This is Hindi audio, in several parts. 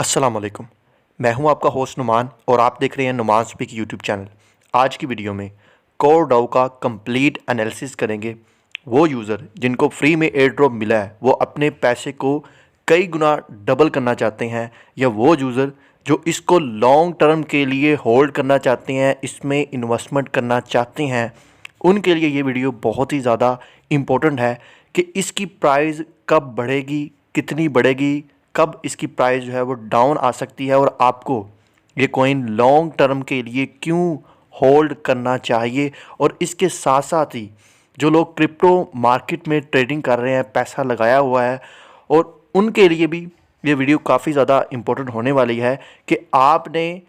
अस्सलाम वालेकुम। मैं हूं आपका होस्ट नुमान और आप देख रहे हैं नुमान स्पीक यूट्यूब चैनल। आज की वीडियो में कोर डाउ का कंप्लीट एनालिसिस करेंगे। वो यूज़र जिनको फ्री में एयर ड्रॉप मिला है वो अपने पैसे को कई गुना डबल करना चाहते हैं, या वो यूज़र जो इसको लॉन्ग टर्म के लिए होल्ड करना चाहते हैं, इसमें इन्वेस्टमेंट करना चाहते हैं, उनके लिए ये वीडियो बहुत ही ज़्यादा इम्पोर्टेंट है कि इसकी प्राइस कब बढ़ेगी, कितनी बढ़ेगी, कब इसकी प्राइस जो है वो डाउन आ सकती है, और आपको ये कॉइन लॉन्ग टर्म के लिए क्यों होल्ड करना चाहिए। और इसके साथ साथ ही जो लोग क्रिप्टो मार्केट में ट्रेडिंग कर रहे हैं, पैसा लगाया हुआ है, और उनके लिए भी ये वीडियो काफ़ी ज़्यादा इम्पोर्टेंट होने वाली है कि आपने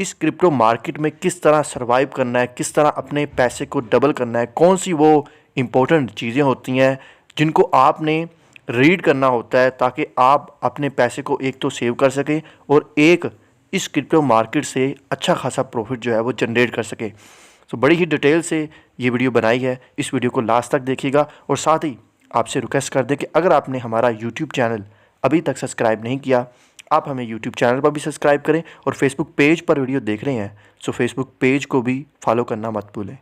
इस क्रिप्टो मार्केट में किस तरह सर्वाइव करना है, किस तरह अपने पैसे को डबल करना है, कौन सी वो इम्पोर्टेंट चीज़ें होती हैं जिनको आपने रीड करना होता है, ताकि आप अपने पैसे को एक तो सेव कर सकें और एक इस क्रिप्टो मार्केट से अच्छा खासा प्रॉफिट जो है वो जनरेट कर सकें। तो बड़ी ही डिटेल से ये वीडियो बनाई है, इस वीडियो को लास्ट तक देखिएगा। और साथ ही आपसे रिक्वेस्ट कर दें कि अगर आपने हमारा यूट्यूब चैनल अभी तक सब्सक्राइब नहीं किया, आप हमें यूट्यूब चैनल पर भी सब्सक्राइब करें, और फेसबुक पेज पर वीडियो देख रहे हैं तो फेसबुक पेज को भी फॉलो करना मत भूलें।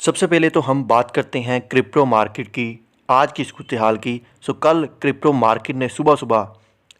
सबसे पहले तो हम बात करते हैं क्रिप्टो मार्केट की, आज की सूरत हाल की। कल क्रिप्टो मार्केट ने सुबह सुबह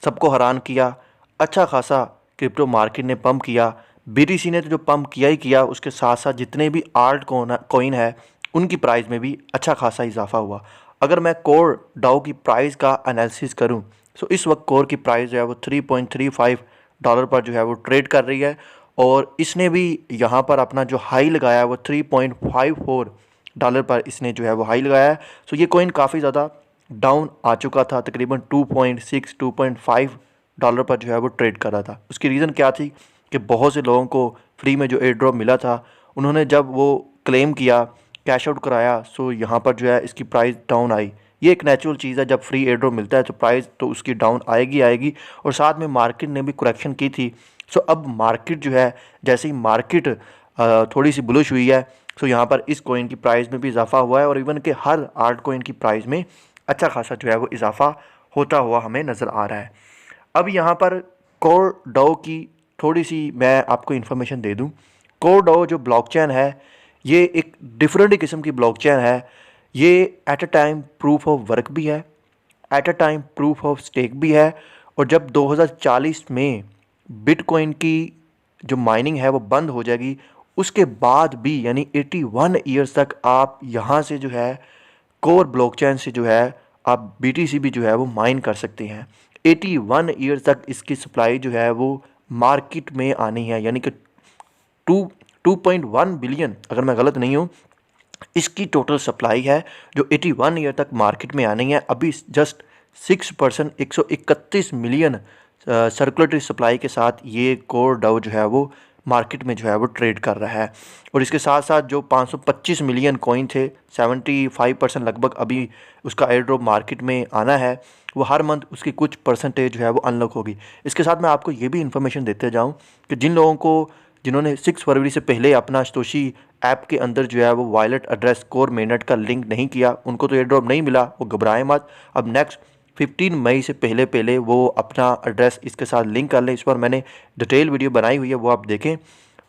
सबको हैरान किया, अच्छा खासा क्रिप्टो मार्केट ने पंप किया। बीटीसी ने तो जो पंप किया ही किया, उसके साथ साथ जितने भी आल्ट कॉइन है उनकी प्राइस में भी अच्छा खासा इजाफा हुआ। अगर मैं कोर डाउ की प्राइस का एनालिसिस करूं तो इस वक्त कोर की प्राइस जो है वो $3.35 पर जो है वो ट्रेड कर रही है, और इसने भी यहाँ पर अपना जो हाई लगाया है वो $3.54 पर इसने जो है वो हाई लगाया है। ये कॉइन काफ़ी ज़्यादा डाउन आ चुका था, तकरीबन 2.5 पर जो है वो ट्रेड कर रहा था। उसकी रीज़न क्या थी कि बहुत से लोगों को फ्री में जो एयर ड्रॉप मिला था, उन्होंने जब वो क्लेम किया, कैश आउट कराया, यहाँ पर जो है इसकी प्राइस डाउन आई। ये एक नेचुरल चीज़ है, जब फ्री एयर ड्रॉप मिलता है तो प्राइस तो उसकी डाउन आएगी। और साथ में मार्केट ने भी करेक्शन की थी। अब मार्केट जो है, जैसे ही मार्केट थोड़ी सी बुलिश हुई है, यहाँ पर इस कॉइन की प्राइस में भी इजाफा हुआ है, और इवन के हर आल्ट कॉइन की प्राइस में अच्छा खासा जो है वो इजाफा होता हुआ हमें नज़र आ रहा है। अब यहाँ पर कोर डाउ की थोड़ी सी मैं आपको इन्फॉर्मेशन दे दूँ। कोर डाउ जो ब्लॉकचेन है, ये एक डिफरेंट किस्म की ब्लॉकचेन है। ये at a time proof of work भी है, at a time proof of stake भी है। और जब 2040 में बिटकॉइन की जो माइनिंग है वो बंद हो जाएगी, उसके बाद भी यानी 81 ईयर्स तक आप यहाँ से जो है कोर ब्लॉकचेन से जो है आप बीटीसी भी जो है वो माइन कर सकते हैं। 81 ईयर्स तक इसकी सप्लाई जो है वो मार्केट में आनी है, यानी कि 2.1 बिलियन, अगर मैं गलत नहीं हूँ, इसकी टोटल सप्लाई है जो 81 ईयर तक मार्केट में आनी है। अभी जस्ट 6% 131 मिलियन सर्कुलेटरी सप्लाई के साथ ये कोर डाउ जो है वो मार्केट में जो है वो ट्रेड कर रहा है। और इसके साथ साथ जो 525 मिलियन कॉइन थे, 75% लगभग अभी उसका एयर ड्रॉप मार्केट में आना है, वो हर मंथ उसकी कुछ परसेंटेज जो है वो अनलॉक होगी। इसके साथ मैं आपको ये भी इन्फॉर्मेशन देते जाऊँ कि जिन्होंने 6 फरवरी से पहले अपना सतोशी ऐप के अंदर जो है वो वॉलेट एड्रेस कोर मेनट का लिंक नहीं किया, उनको तो एयर ड्रॉप नहीं मिला, वो घबराएं मत। अब नेक्स्ट 15 मई से पहले वो अपना एड्रेस इसके साथ लिंक कर लें। इस पर मैंने डिटेल वीडियो बनाई हुई है, वो आप देखें।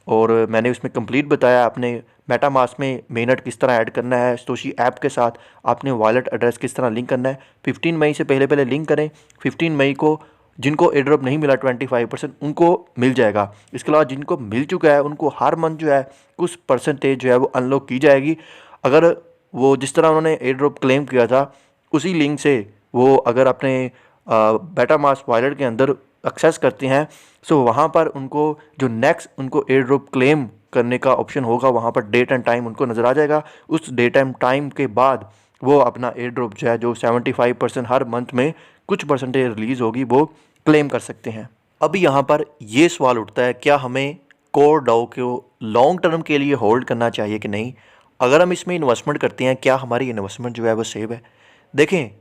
और मैंने उसमें कंप्लीट बताया अपने मेटामास्क में मेनट किस तरह ऐड करना है, सतोशी ऐप के साथ आपने वॉलेट एड्रेस किस तरह लिंक करना है। 15 मई से पहले लिंक करें। 15 मई को जिनको एयर ड्रॉप नहीं मिला 25% उनको मिल जाएगा। इसके अलावा जिनको मिल चुका है उनको हर मंथ जो है कुछ परसेंटेज जो है वो अनलॉक की जाएगी। अगर वो जिस तरह उन्होंने एयर ड्रॉप क्लेम किया था उसी लिंक से वो अगर अपने मेटामास्क वॉलेट के अंदर एक्सेस करते हैं, वहाँ पर उनको जो नेक्स्ट उनको एयर ड्रॉप क्लेम करने का ऑप्शन होगा, वहाँ पर डेट एंड टाइम उनको नज़र आ जाएगा। उस डेट एंड टाइम के बाद वो अपना एयर ड्रॉप जो है, जो 75% हर मंथ में कुछ परसेंटेज रिलीज़ होगी, वो क्लेम कर सकते हैं। अभी यहाँ पर ये सवाल उठता है, क्या हमें कोर डाउ को लॉन्ग टर्म के लिए होल्ड करना चाहिए कि नहीं? अगर हम इसमें इन्वेस्टमेंट करते हैं, क्या हमारी इन्वेस्टमेंट जो है वो सेव है? देखें,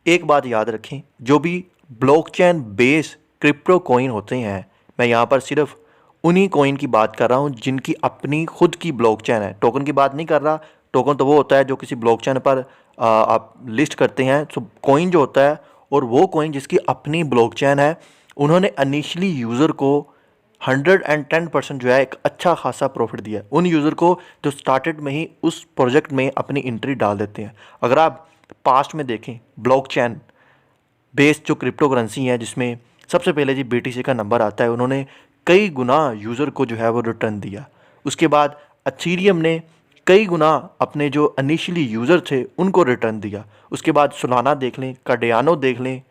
एक बात याद रखें, जो भी ब्लॉकचेन बेस क्रिप्टो कॉइन होते हैं, मैं यहाँ पर सिर्फ उन्हीं कॉइन की बात कर रहा हूँ जिनकी अपनी खुद की ब्लॉकचेन है, टोकन की बात नहीं कर रहा। टोकन तो वो होता है जो किसी ब्लॉकचेन पर आप लिस्ट करते हैं। कॉइन जो होता है, और वो कॉइन जिसकी अपनी ब्लॉकचेन है, उन्होंने इनिशियली यूज़र को 110% जो है एक अच्छा खासा प्रॉफिट दिया है उन यूज़र को जो स्टार्टेड में ही उस प्रोजेक्ट में अपनी एंट्री डाल देते हैं। अगर आप पास्ट में देखें, ब्लॉकचेन बेस्ड जो क्रिप्टो करेंसी है जिसमें सबसे पहले जी BTC का नंबर आता है, उन्होंने कई गुना यूज़र को जो है वो रिटर्न दिया। उसके बाद अथीरियम ने कई गुना अपने जो इनिशियली यूज़र थे उनको रिटर्न दिया। उसके बाद सोलाना देख लें, कार्डियानो देख लें,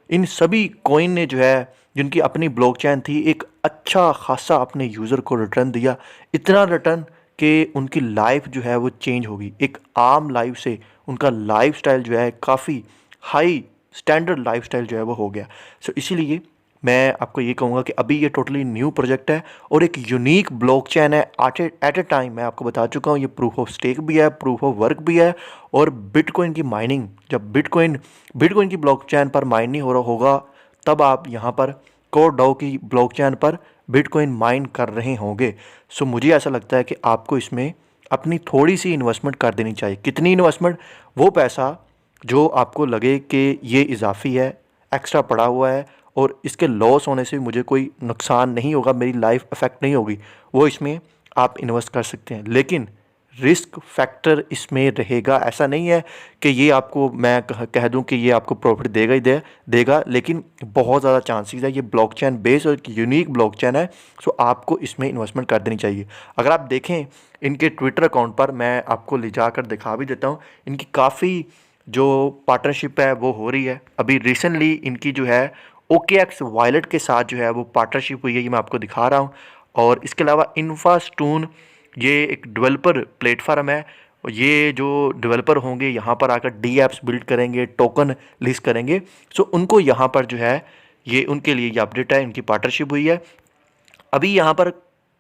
इन सभी कॉइन ने जो है जिनकी अपनी ब्लॉकचेन थी एक अच्छा खासा अपने यूज़र को रिटर्न दिया। इतना रिटर्न कि उनकी लाइफ जो है वो चेंज होगी। एक आम लाइफ से उनका लाइफस्टाइल जो है काफ़ी हाई स्टैंडर्ड लाइफस्टाइल जो है वो हो गया। सो इसीलिए मैं आपको ये कहूँगा कि अभी ये टोटली न्यू प्रोजेक्ट है और एक यूनिक ब्लॉकचेन है। एट ए टाइम मैं आपको बता चुका हूँ ये प्रूफ ऑफ स्टेक भी है, प्रूफ ऑफ वर्क भी है। और बिटकॉइन की माइनिंग, जब बिटकॉइन की ब्लॉकचेन पर माइन नहीं हो रहा होगा तब आप यहाँ पर कोरडाओ की ब्लॉकचेन पर बिटकॉइन माइन कर रहे होंगे। सो मुझे ऐसा लगता है कि आपको इसमें अपनी थोड़ी सी इन्वेस्टमेंट कर देनी चाहिए। कितनी इन्वेस्टमेंट? वो पैसा जो आपको लगे कि ये इजाफी है, एक्स्ट्रा पड़ा हुआ है और इसके लॉस होने से मुझे कोई नुकसान नहीं होगा, मेरी लाइफ अफेक्ट नहीं होगी, वो इसमें आप इन्वेस्ट कर सकते हैं। लेकिन रिस्क फैक्टर इसमें रहेगा। ऐसा नहीं है कि ये आपको मैं कह दूं कि ये आपको प्रॉफिट देगा ही देगा, लेकिन बहुत ज़्यादा चांसेस है। ये ब्लॉकचेन बेस्ड और यूनिक ब्लॉकचेन है, सो आपको इसमें इन्वेस्टमेंट कर देनी चाहिए। अगर आप देखें इनके ट्विटर अकाउंट पर, मैं आपको ले जाकर दिखा भी देता हूँ, इनकी काफ़ी जो पार्टनरशिप है वो हो रही है। अभी रिसेंटली इनकी जो है OKX वॉलेट के साथ जो है वो पार्टनरशिप हुई है, ये मैं आपको दिखा रहा हूँ। और इसके अलावा इन्फास्टून, ये एक डेवलपर प्लेटफार्म है। ये जो डेवलपर होंगे यहाँ पर आकर डी एप्स बिल्ड करेंगे, टोकन लिस्ट करेंगे, सो उनको यहाँ पर जो है ये उनके लिए ये अपडेट है, इनकी पार्टनरशिप हुई है। अभी यहाँ पर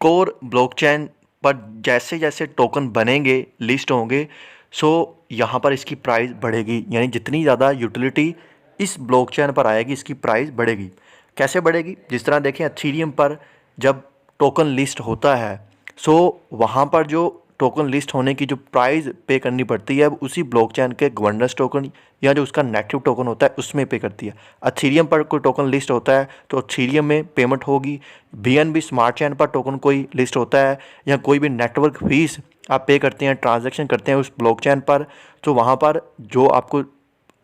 कोर ब्लॉकचेन पर जैसे जैसे टोकन बनेंगे, लिस्ट होंगे, सो यहाँ पर इसकी प्राइस बढ़ेगी। यानी जितनी ज़्यादा यूटिलिटी इस ब्लॉकचेन पर आएगी इसकी प्राइस बढ़ेगी। कैसे बढ़ेगी? जिस तरह देखें एथेरियम पर जब टोकन लिस्ट होता है, सो वहाँ पर जो टोकन लिस्ट होने की जो प्राइस पे करनी पड़ती है उसी ब्लॉकचेन के गवर्नेंस टोकन या जो उसका नेटिव टोकन होता है उसमें पे करती है। एथेरियम पर कोई टोकन लिस्ट होता है तो एथेरियम में पेमेंट होगी। BNB स्मार्ट चेन पर टोकन कोई लिस्ट होता है या कोई भी नेटवर्क फीस आप पे करते हैं, ट्रांजैक्शन करते हैं उस ब्लॉकचेन पर, तो वहाँ पर जो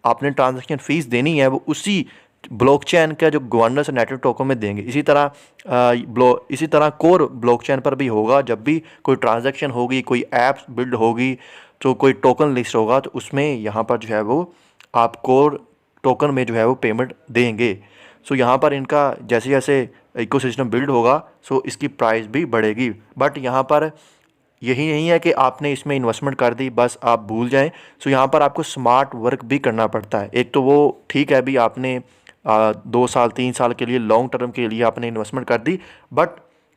आपने ट्रांजैक्शन फ़ीस देनी है वो उसी ब्लॉकचेन का जो गवर्नेंस नेटवर्क टोकन में देंगे। इसी तरह कोर ब्लॉकचेन पर भी होगा। जब भी कोई ट्रांजैक्शन होगी, कोई ऐप्स बिल्ड होगी, तो कोई टोकन लिस्ट होगा, तो उसमें यहाँ पर जो है वो आप कोर टोकन में जो है वो पेमेंट देंगे। सो यहाँ पर इनका जैसे जैसे इकोसिस्टम बिल्ड होगा सो इसकी प्राइस भी बढ़ेगी। बट यहाँ पर यही नहीं है कि आपने इसमें इन्वेस्टमेंट कर दी बस आप भूल जाएं। सो यहाँ पर आपको स्मार्ट वर्क भी करना पड़ता है। एक तो वो ठीक है, अभी आपने 2 साल 3 साल के लिए लॉन्ग टर्म के लिए आपने इन्वेस्टमेंट कर दी, बट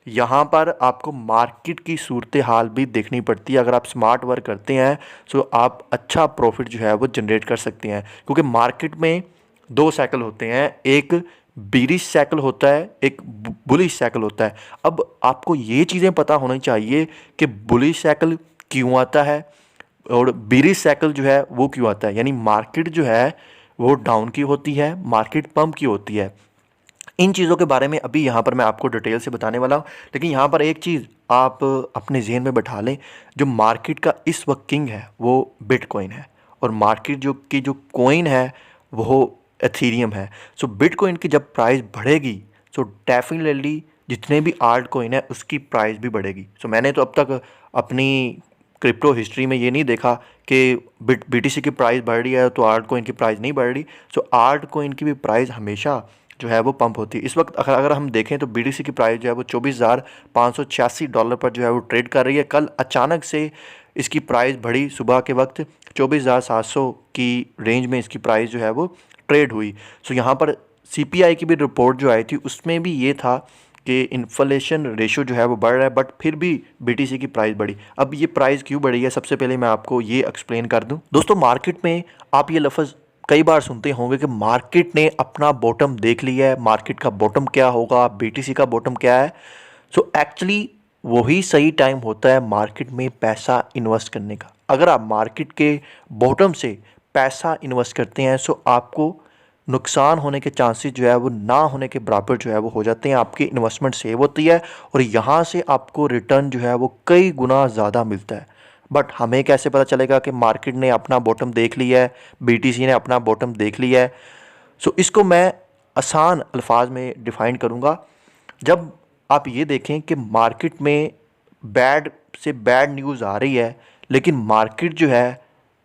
यहाँ पर आपको मार्केट की सूरत हाल भी देखनी पड़ती है। अगर आप स्मार्ट वर्क करते हैं तो आप अच्छा प्रॉफिट जो है वो जनरेट कर सकते हैं, क्योंकि मार्केट में 2 साइकिल होते हैं, एक बीरिश साइकिल होता है, एक बुलिश साइकिल होता है। अब आपको ये चीज़ें पता होनी चाहिए कि बुलिश साइकिल क्यों आता है और बीरिश साइकिल जो है वो क्यों आता है। यानी मार्केट जो है वो डाउन की होती है, मार्केट पंप की होती है। इन चीज़ों के बारे में अभी यहाँ पर मैं आपको डिटेल से बताने वाला हूँ, लेकिन यहाँ पर एक चीज़ आप अपने जहन में बैठा लें, जो मार्केट का इस वक्त किंग है वो बिटकॉइन है और मार्केट जो कॉइन है वो एथेरियम है। सो बिटकॉइन की जब प्राइस बढ़ेगी सो डेफिनेटली जितने भी आल्ट कॉइन है उसकी प्राइस भी बढ़ेगी। सो मैंने तो अब तक अपनी क्रिप्टो हिस्ट्री में ये नहीं देखा कि BTC की प्राइस बढ़ रही है तो आल्ट कॉइन की प्राइस नहीं बढ़ रही। सो आल्ट कॉइन की भी प्राइस हमेशा जो है वो पंप होती है। इस वक्त अगर हम देखें तो BTC की प्राइस जो है वो $24,586 पर जो है वो ट्रेड कर रही है। कल अचानक से इसकी प्राइस बढ़ी, सुबह के वक्त 24,700 की रेंज में इसकी प्राइस जो है वो ट्रेड हुई। सो यहाँ पर CPI की भी रिपोर्ट जो आई थी उसमें भी ये था कि इन्फ्लेशन रेशो जो है वो बढ़ रहा है, बट फिर भी BTC की प्राइस बढ़ी। अब ये प्राइस क्यों बढ़ी है, सबसे पहले मैं आपको ये एक्सप्लेन कर दूं। दोस्तों, मार्केट में आप ये लफ्ज़ कई बार सुनते होंगे कि मार्केट ने अपना बॉटम देख लिया है। मार्केट का बॉटम क्या होगा, BTC का बॉटम क्या है? सो एक्चुअली वही सही टाइम होता है मार्केट में पैसा इन्वेस्ट करने का। अगर आप मार्केट के बॉटम से पैसा इन्वेस्ट करते हैं सो आपको नुकसान होने के चांसेस जो है वो ना होने के बराबर जो है वो हो जाते हैं। आपकी इन्वेस्टमेंट सेव होती है और यहाँ से आपको रिटर्न जो है वो कई गुना ज़्यादा मिलता है। बट हमें कैसे पता चलेगा कि मार्केट ने अपना बॉटम देख लिया है, बीटीसी ने अपना बॉटम देख लिया है? सो इसको मैं आसान अल्फाज में डिफ़ाइन करूँगा। जब आप ये देखें कि मार्केट में बैड से बैड न्यूज़ आ रही है, लेकिन मार्केट जो है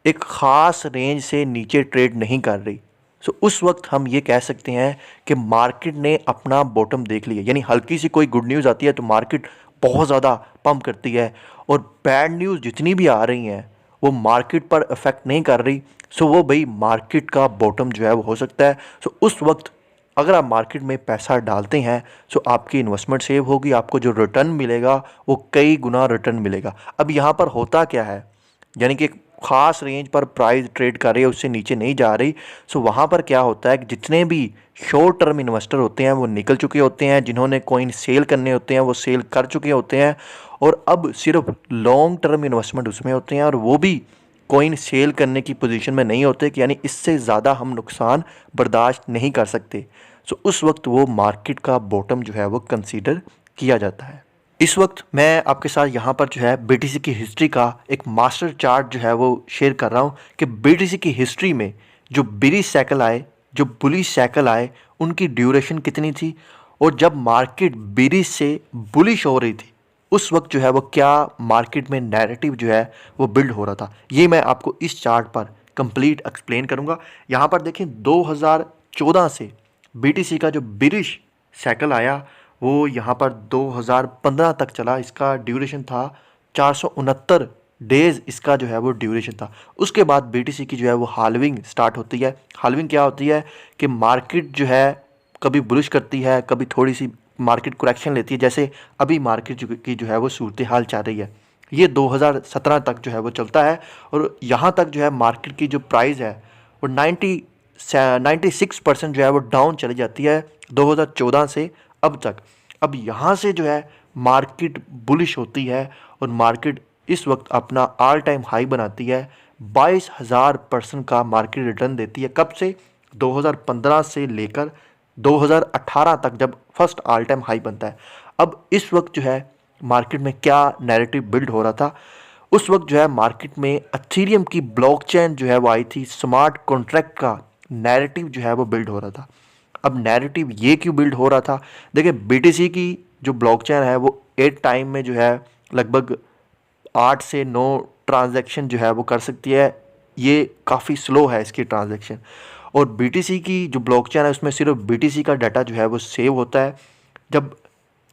एक ख़ास रेंज से नीचे ट्रेड नहीं कर रही, सो उस वक्त हम ये कह सकते हैं कि मार्केट ने अपना बॉटम देख लिया। यानी हल्की सी कोई गुड न्यूज़ आती है तो मार्केट बहुत ज़्यादा पंप करती है, और बैड न्यूज़ जितनी भी आ रही हैं वो मार्केट पर इफ़ेक्ट नहीं कर रही। सो वो भाई मार्केट का बॉटम जो है वो हो सकता है। सो उस वक्त अगर आप मार्केट में पैसा डालते हैं सो आपकी इन्वेस्टमेंट सेव होगी, आपको जो रिटर्न मिलेगा वो कई गुना रिटर्न मिलेगा। अब यहाँ पर होता क्या है, यानी कि एक ख़ास रेंज पर प्राइस ट्रेड कर रही है, उससे नीचे नहीं जा रही। सो वहाँ पर क्या होता है कि जितने भी शॉर्ट टर्म इन्वेस्टर होते हैं वो निकल चुके होते हैं, जिन्होंने कॉइन सेल करने होते हैं वो सेल कर चुके होते हैं, और अब सिर्फ लॉन्ग टर्म इन्वेस्टमेंट उसमें होते हैं, और वो भी कॉइन सेल करने की पोजीशन में नहीं होते कि यानी इससे ज़्यादा हम नुकसान बर्दाश्त नहीं कर सकते। सो उस वक्त वो मार्केट का बॉटम जो है वो कंसीडर किया जाता है। इस वक्त मैं आपके साथ यहाँ पर जो है बीटीसी की हिस्ट्री का एक मास्टर चार्ट जो है वो शेयर कर रहा हूँ कि बीटीसी की हिस्ट्री में जो बेरिश साइकिल आए, जो बुलिश साइकिल आए, उनकी ड्यूरेशन कितनी थी, और जब मार्केट बेरिश से बुलिश हो रही थी उस वक्त जो है वो क्या मार्केट में नैरेटिव जो है वो बिल्ड हो रहा था। ये मैं आपको इस चार्ट पर कंप्लीट एक्सप्लेन करूँगा। यहाँ पर देखें 2014 से बीटीसी का जो बेरिश साइकिल आया वो यहाँ पर 2015 तक चला। इसका ड्यूरेशन था 469 डेज़, इसका जो है वो ड्यूरेशन था। उसके बाद बीटीसी की जो है वो हाल्विंग स्टार्ट होती है। हाल्विंग क्या होती है कि मार्केट जो है कभी बुलिश करती है, कभी थोड़ी सी मार्केट करेक्शन लेती है, जैसे अभी मार्केट की जो है वो सूरत हाल चल रही है। ये 2017 तक जो है वो चलता है, और यहाँ तक जो है मार्केट की जो प्राइस है वो 96% जो है वो डाउन चली जाती है 2014 से अब तक। अब यहाँ से जो है मार्केट बुलिश होती है, और मार्केट इस वक्त अपना ऑल टाइम हाई बनाती है। 22,000% का मार्केट रिटर्न देती है। कब से? 2015 से लेकर 2018 तक, जब फर्स्ट ऑल टाइम हाई बनता है। अब इस वक्त जो है मार्केट में क्या नैरेटिव बिल्ड हो रहा था, उस वक्त जो है मार्केट में एथेरियम की ब्लॉकचेन जो है वो आई थी, स्मार्ट कॉन्ट्रैक्ट का नैरेटिव जो है वो बिल्ड हो रहा था। अब नैरेटिव ये क्यों बिल्ड हो रहा था? देखिए बीटीसी की जो ब्लॉकचेन है वो 8 टाइम में जो है लगभग 8 से 9 ट्रांजैक्शन जो है वो कर सकती है। ये काफ़ी स्लो है इसकी ट्रांजैक्शन, और बीटीसी की जो ब्लॉकचेन है उसमें सिर्फ बीटीसी का डाटा जो है वो सेव होता है। जब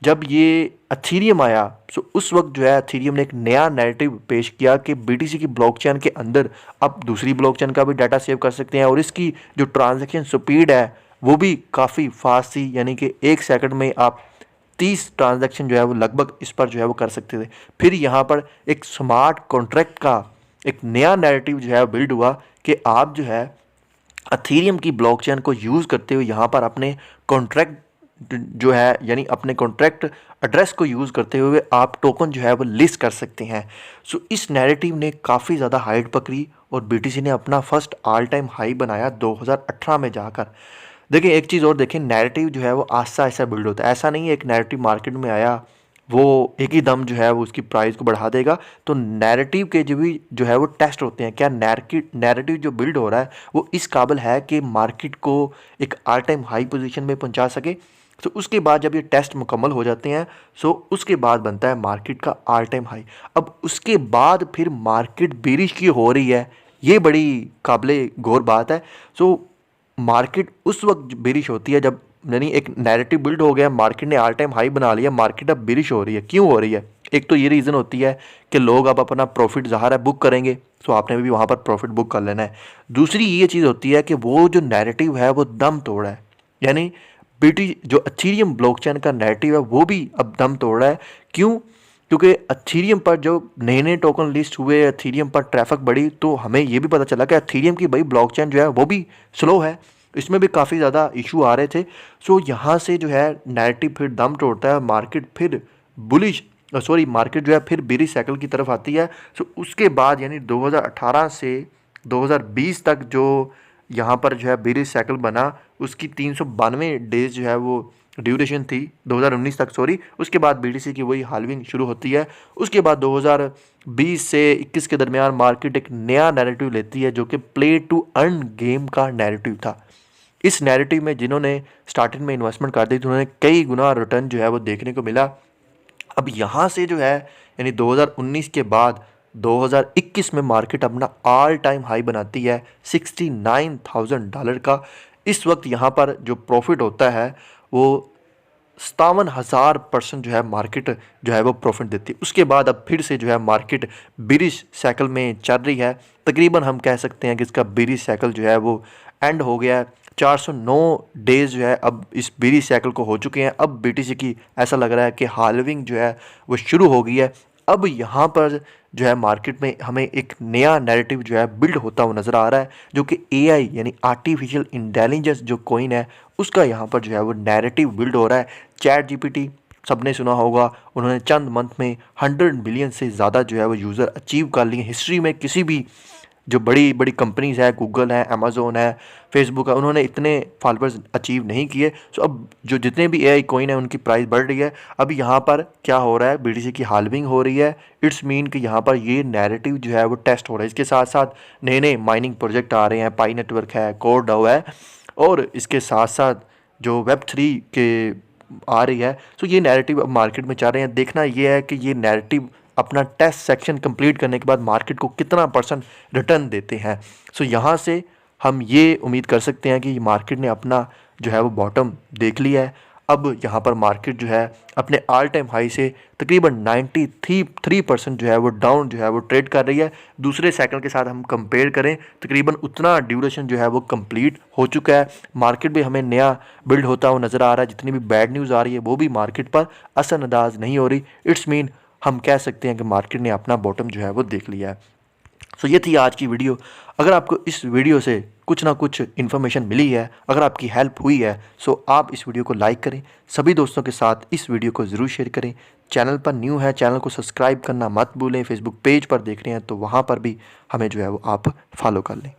जब ये एथेरियम आया तो उस वक्त जो है एथेरियम ने एक नया नैरेटिव पेश किया कि बीटीसी की ब्लॉकचेन के अंदर आप दूसरी ब्लॉकचेन का भी डाटा सेव कर सकते हैं, और इसकी जो ट्रांजैक्शन स्पीड है वो भी काफ़ी फास्ट थी, यानी कि 1 सेकंड में आप 30 ट्रांजैक्शन जो है वो लगभग इस पर जो है वो कर सकते थे। फिर यहाँ पर एक स्मार्ट कॉन्ट्रैक्ट का एक नया नैरेटिव जो है बिल्ड हुआ कि आप जो है एथेरियम की ब्लॉकचेन को यूज़ करते हुए यहाँ पर अपने कॉन्ट्रैक्ट जो है यानी अपने कॉन्ट्रैक्ट एड्रेस को यूज़ करते हुए आप टोकन जो है वो लिस्ट कर सकते हैं। सो इस नैरेटिव ने काफ़ी ज़्यादा हाइट पकड़ी, और बीटीसी ने अपना फर्स्ट ऑल टाइम हाई बनाया 2018 में जाकर। देखिए एक चीज़ और देखें, नैरेटिव जो है वो आस्ता आस्ता बिल्ड होता है। ऐसा नहीं है एक नैरेटिव मार्केट में आया वो एक ही दम जो है वो उसकी प्राइस को बढ़ा देगा। तो नैरेटिव के जो है वो टेस्ट होते हैं, क्या नैरेटिव जो बिल्ड हो रहा है वो इस काबिल है कि मार्केट को एक ऑल टाइम हाई पोजीशन में पहुंचा सके। तो उसके बाद जब ये टेस्ट मुकम्मल हो जाते हैं सो उसके बाद बनता है मार्केट का ऑल टाइम हाई। अब उसके बाद फिर मार्केट बेरिश की हो रही है, ये बड़ी काबिल गौर बात है। सो मार्केट उस वक्त बेरिश होती है जब यानी एक नैरेटिव बिल्ड हो गया, मार्केट ने ऑल टाइम हाई बना लिया, मार्केट अब बेरिश हो रही है। क्यों हो रही है? एक तो ये रीज़न होती है कि लोग अब अपना प्रॉफिट ज़ाहिर है बुक करेंगे, तो आपने भी वहाँ पर प्रॉफिट बुक कर लेना है। दूसरी ये चीज़ होती है कि वो जो नैरेटिव है वो दम तोड़ा है, यानी बीटी जो एथेरियम ब्लॉकचेन का नैरेटिव है वो भी अब दम तोड़ रहा है। क्यों? क्योंकि एथेरियम पर जो नए नए टोकन लिस्ट हुए, एथेरियम पर ट्रैफिक बढ़ी, तो हमें ये भी पता चला कि एथेरियम की भाई ब्लॉकचेन जो है वो भी स्लो है, इसमें भी काफ़ी ज़्यादा इशू आ रहे थे। सो यहाँ से जो है नैरेटिव फिर दम तोड़ता है, मार्केट फिर मार्केट जो है फिर बेरिश साइकिल की तरफ आती है। सो उसके बाद यानी 2018 से 2020 तक जो यहाँ पर जो है बेरिश साइकिल बना, उसकी 392 डेज जो है वो ड्यूरेशन थी 2019 तक, सॉरी। उसके बाद बीटीसी की वही हाल्विंग शुरू होती है। उसके बाद 2020 से 21 के दरमियान मार्केट एक नया नैरेटिव लेती है जो कि प्ले टू अर्न गेम का नैरेटिव था। इस नैरेटिव में जिन्होंने स्टार्टिंग में इन्वेस्टमेंट कर दी थी उन्होंने कई गुना रिटर्न जो है वो देखने को मिला। अब यहाँ से जो है यानी 2019 के बाद 2021 में मार्केट अपना ऑल टाइम हाई बनाती है $69,000 का। इस वक्त यहाँ पर जो प्रॉफिट होता है वो 57,000% जो है मार्केट जो है वो प्रॉफिट देती है। उसके बाद अब फिर से जो है मार्केट बिरिश साइकिल में चल रही है। तकरीबन हम कह सकते हैं कि इसका बिरिश साइकिल जो है वो एंड हो गया है। 409 डेज जो है अब इस बिरिश साइकिल को हो चुके हैं। अब बीटीसी की ऐसा लग रहा है कि हाल्विंग जो है वो शुरू हो गई है। अब यहाँ पर जो है मार्केट में हमें एक नया नैरेटिव जो है बिल्ड होता हुआ नज़र आ रहा है जो कि एआई यानी आर्टिफिशियल इंटेलिजेंस जो कॉइन है उसका यहाँ पर जो है वो नैरेटिव बिल्ड हो रहा है। चैट जीपीटी सबने सुना होगा, उन्होंने चंद मंथ में 100 मिलियन से ज़्यादा जो है वो यूज़र अचीव कर लिए। हिस्ट्री में किसी भी जो बड़ी बड़ी कंपनीज़ है, गूगल है, अमेज़ोन है, फेसबुक है, उन्होंने इतने फॉलोअर्स अचीव नहीं किए। सो अब जो जितने भी एआई कॉइन है उनकी प्राइस बढ़ रही है। अब यहाँ पर क्या हो रहा है, बीटीसी की हाल्विंग हो रही है। इट्स मीन कि यहाँ पर ये नैरेटिव जो है वो टेस्ट हो रहा है। इसके साथ साथ नए नए माइनिंग प्रोजेक्ट आ रहे हैं, पाई नेटवर्क है, कोर डाओ है, और इसके साथ साथ जो Web3 के आ रही है। सो ये नैरेटिव अब मार्केट में चल रहे हैं। देखना ये है कि ये नैरेटिव अपना टेस्ट सेक्शन कंप्लीट करने के बाद मार्केट को कितना % रिटर्न देते हैं। सो यहाँ से हम ये उम्मीद कर सकते हैं कि मार्केट ने अपना जो है वो बॉटम देख लिया है। अब यहाँ पर मार्केट जो है अपने ऑल टाइम हाई से तकरीबन 93% जो है वो डाउन जो है वो ट्रेड कर रही है। दूसरे साइकिल के साथ हम कंपेयर करें तकरीबन उतना ड्यूरेशन जो है वो कंप्लीट हो चुका है। मार्केट भी हमें नया बिल्ड होता हुआ नज़र आ रहा है। जितनी भी बैड न्यूज़ आ रही है वो भी मार्केट पर असरअंदाज नहीं हो रही। इट्स मीन हम कह सकते हैं कि मार्केट ने अपना बॉटम जो है वो देख लिया है। सो ये थी आज की वीडियो। अगर आपको इस वीडियो से कुछ ना कुछ इन्फॉर्मेशन मिली है, अगर आपकी हेल्प हुई है, सो आप इस वीडियो को लाइक करें, सभी दोस्तों के साथ इस वीडियो को ज़रूर शेयर करें। चैनल पर न्यू है, चैनल को सब्सक्राइब करना मत भूलें। फेसबुक पेज पर देख रहे हैं तो वहाँ पर भी हमें जो है वो आप फॉलो कर लें।